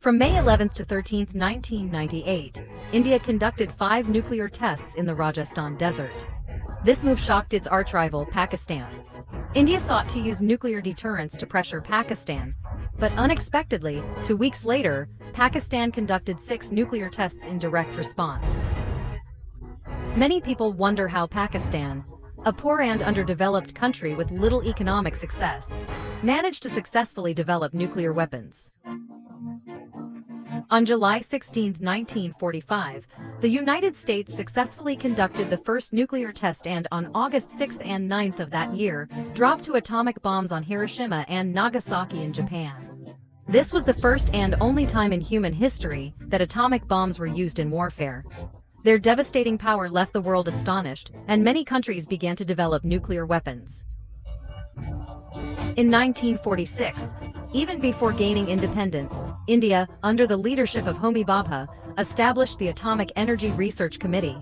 From May 11th to 13th, 1998, India conducted 5 nuclear tests in the Rajasthan desert. This move shocked its arch-rival, Pakistan. India sought to use nuclear deterrence to pressure Pakistan, but unexpectedly, 2 weeks later, Pakistan conducted 6 nuclear tests in direct response. Many people wonder how Pakistan, a poor and underdeveloped country with little economic success, managed to successfully develop nuclear weapons. On July 16, 1945, the United States successfully conducted the first nuclear test and on August 6 and 9 of that year, dropped 2 atomic bombs on Hiroshima and Nagasaki in Japan. This was the first and only time in human history that atomic bombs were used in warfare. Their devastating power left the world astonished, and many countries began to develop nuclear weapons. In 1946, even before gaining independence, India, under the leadership of Homi Bhabha, established the Atomic Energy Research Committee.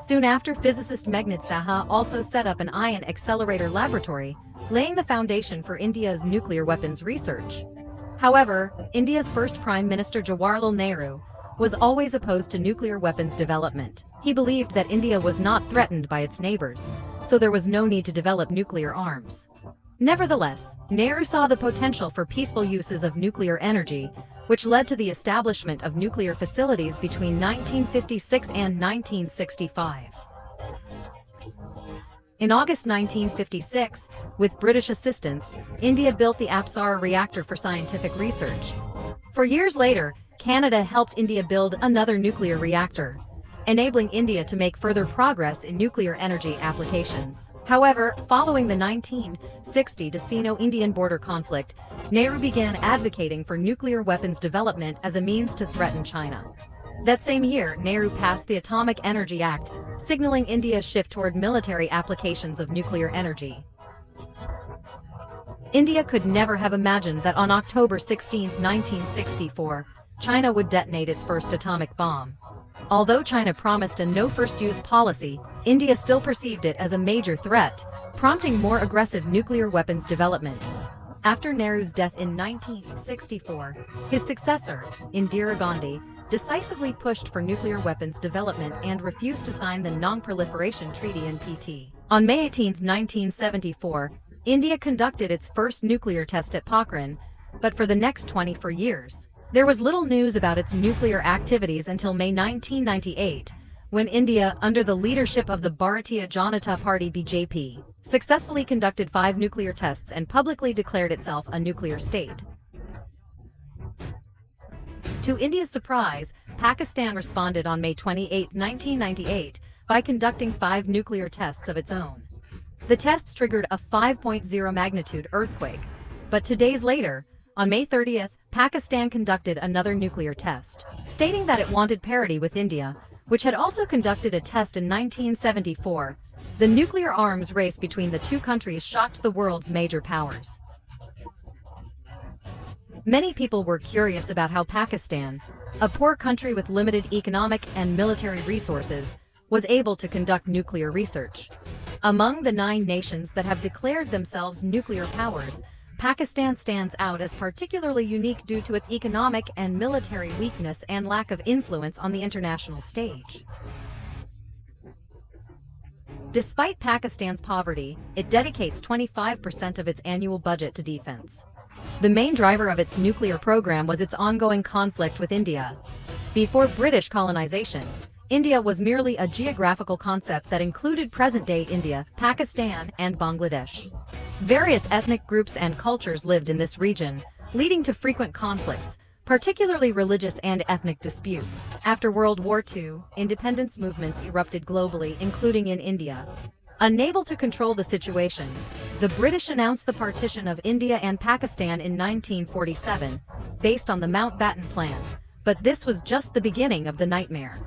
Soon after, physicist Meghnad Saha also set up an ion accelerator laboratory, laying the foundation for India's nuclear weapons research. However, India's first Prime Minister Jawaharlal Nehru was always opposed to nuclear weapons development. He believed that India was not threatened by its neighbors, so there was no need to develop nuclear arms. Nevertheless, Nehru saw the potential for peaceful uses of nuclear energy, which led to the establishment of nuclear facilities between 1956 and 1965. In August 1956, with British assistance, India built the Apsara reactor for scientific research. 4 years later, Canada helped India build another nuclear reactor, enabling India to make further progress in nuclear energy applications. However, following the 1960 Sino-Indian border conflict, Nehru began advocating for nuclear weapons development as a means to threaten China. That same year, Nehru passed the Atomic Energy Act, signaling India's shift toward military applications of nuclear energy. India could never have imagined that on October 16, 1964, China would detonate its first atomic bomb. Although China promised a no-first-use policy, India still perceived it as a major threat, prompting more aggressive nuclear weapons development. After Nehru's death in 1964, his successor, Indira Gandhi, decisively pushed for nuclear weapons development and refused to sign the Non-Proliferation Treaty (NPT). On May 18, 1974, India conducted its first nuclear test at Pokhran, but for the next 24 years, there was little news about its nuclear activities until May 1998, when India, under the leadership of the Bharatiya Janata Party (BJP), successfully conducted 5 nuclear tests and publicly declared itself a nuclear state. To India's surprise, Pakistan responded on May 28, 1998, by conducting 5 nuclear tests of its own. The tests triggered a 5.0 magnitude earthquake, but 2 days later, on May 30th, Pakistan conducted another nuclear test, stating that it wanted parity with India, which had also conducted a test in 1974. The nuclear arms race between the two countries shocked the world's major powers. Many people were curious about how Pakistan, a poor country with limited economic and military resources, was able to conduct nuclear research. Among the 9 nations that have declared themselves nuclear powers, Pakistan stands out as particularly unique due to its economic and military weakness and lack of influence on the international stage. Despite Pakistan's poverty, it dedicates 25% of its annual budget to defense. The main driver of its nuclear program was its ongoing conflict with India. Before British colonization, India was merely a geographical concept that included present-day India, Pakistan, and Bangladesh. Various ethnic groups and cultures lived in this region, leading to frequent conflicts, particularly religious and ethnic disputes. After World War II, independence movements erupted globally, including in India. Unable to control the situation, the British announced the partition of India and Pakistan in 1947, based on the Mountbatten Plan. But this was just the beginning of the nightmare.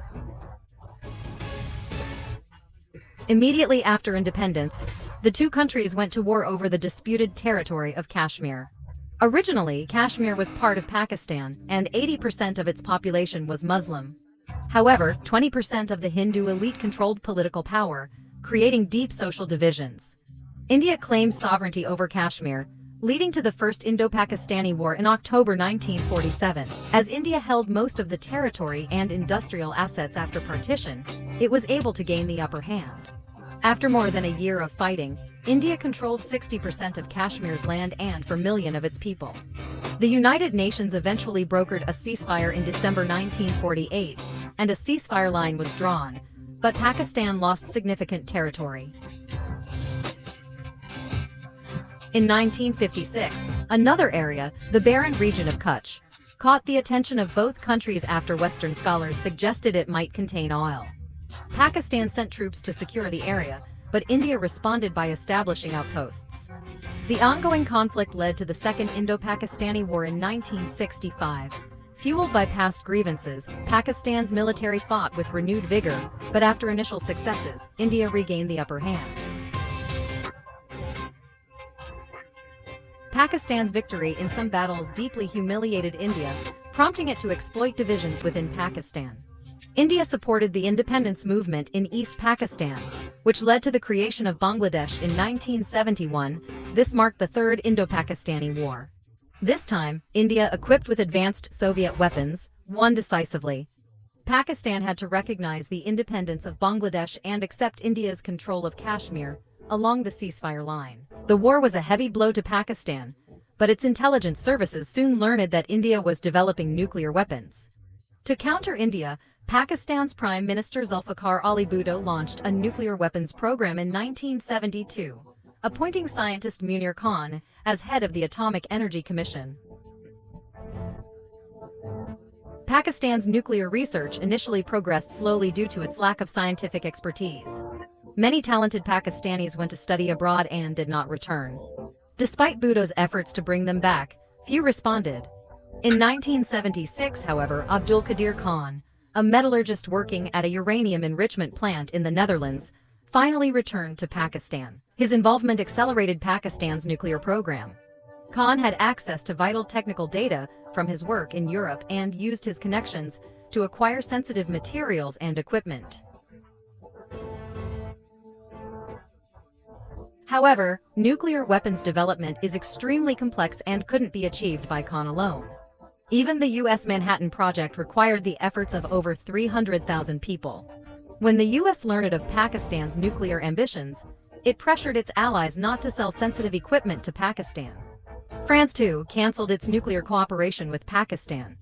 Immediately after independence, the two countries went to war over the disputed territory of Kashmir. Originally, Kashmir was part of Pakistan, and 80% of its population was Muslim. However, 20% of the Hindu elite controlled political power, creating deep social divisions. India claimed sovereignty over Kashmir, leading to the First Indo-Pakistani War in October 1947. As India held most of the territory and industrial assets after partition, it was able to gain the upper hand. After more than a year of fighting, India controlled 60% of Kashmir's land and 4 million of its people. The United Nations eventually brokered a ceasefire in December 1948, and a ceasefire line was drawn, but Pakistan lost significant territory. In 1956, another area, the barren region of Kutch, caught the attention of both countries after Western scholars suggested it might contain oil. Pakistan sent troops to secure the area, but India responded by establishing outposts. The ongoing conflict led to the Second Indo-Pakistani War in 1965. Fueled by past grievances, Pakistan's military fought with renewed vigor, but after initial successes, India regained the upper hand. Pakistan's victory in some battles deeply humiliated India, prompting it to exploit divisions within Pakistan. India supported the independence movement in East Pakistan, which led to the creation of Bangladesh in 1971. This marked the Third Indo-Pakistani War. This time, India, equipped with advanced Soviet weapons, won decisively. Pakistan had to recognize the independence of Bangladesh and accept India's control of Kashmir along the ceasefire line. The war was a heavy blow to Pakistan, but its intelligence services soon learned that India was developing nuclear weapons. To counter India, Pakistan's Prime Minister Zulfikar Ali Bhutto launched a nuclear weapons program in 1972, appointing scientist Munir Khan as head of the Atomic Energy Commission. Pakistan's nuclear research initially progressed slowly due to its lack of scientific expertise. Many talented Pakistanis went to study abroad and did not return. Despite Bhutto's efforts to bring them back, few responded. In 1976, however, Abdul Qadir Khan, a metallurgist working at a uranium enrichment plant in the Netherlands, finally returned to Pakistan. His involvement accelerated Pakistan's nuclear program. Khan had access to vital technical data from his work in Europe and used his connections to acquire sensitive materials and equipment. However, nuclear weapons development is extremely complex and couldn't be achieved by Khan alone. Even the U.S. Manhattan Project required the efforts of over 300,000 people. When the U.S. learned of Pakistan's nuclear ambitions, it pressured its allies not to sell sensitive equipment to Pakistan. France, too, canceled its nuclear cooperation with Pakistan.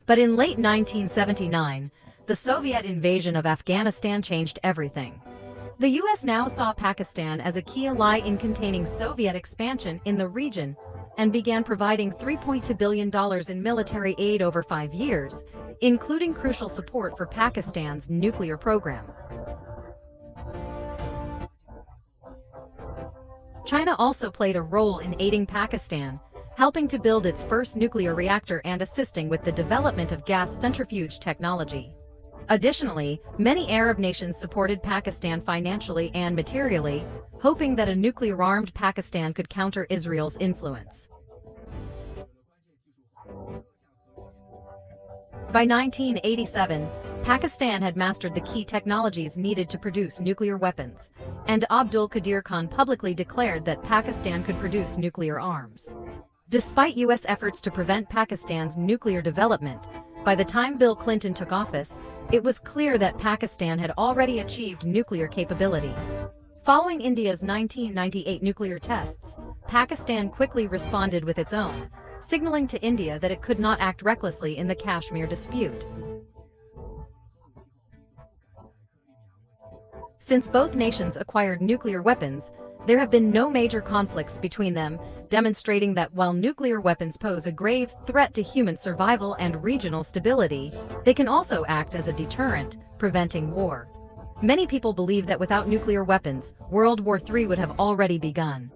But in late 1979, the Soviet invasion of Afghanistan changed everything. The U.S. now saw Pakistan as a key ally in containing Soviet expansion in the region and began providing $3.2 billion in military aid over 5 years, including crucial support for Pakistan's nuclear program. China also played a role in aiding Pakistan, helping to build its first nuclear reactor and assisting with the development of gas centrifuge technology. Additionally, many Arab nations supported Pakistan financially and materially, hoping that a nuclear-armed Pakistan could counter Israel's influence. By 1987, Pakistan had mastered the key technologies needed to produce nuclear weapons, and Abdul Qadir Khan publicly declared that Pakistan could produce nuclear arms. Despite U.S. efforts to prevent Pakistan's nuclear development, by the time Bill Clinton took office, it was clear that Pakistan had already achieved nuclear capability. Following India's 1998 nuclear tests, Pakistan quickly responded with its own, signaling to India that it could not act recklessly in the Kashmir dispute. Since both nations acquired nuclear weapons, there have been no major conflicts between them, demonstrating that while nuclear weapons pose a grave threat to human survival and regional stability, they can also act as a deterrent, preventing war. Many people believe that without nuclear weapons, World War III would have already begun.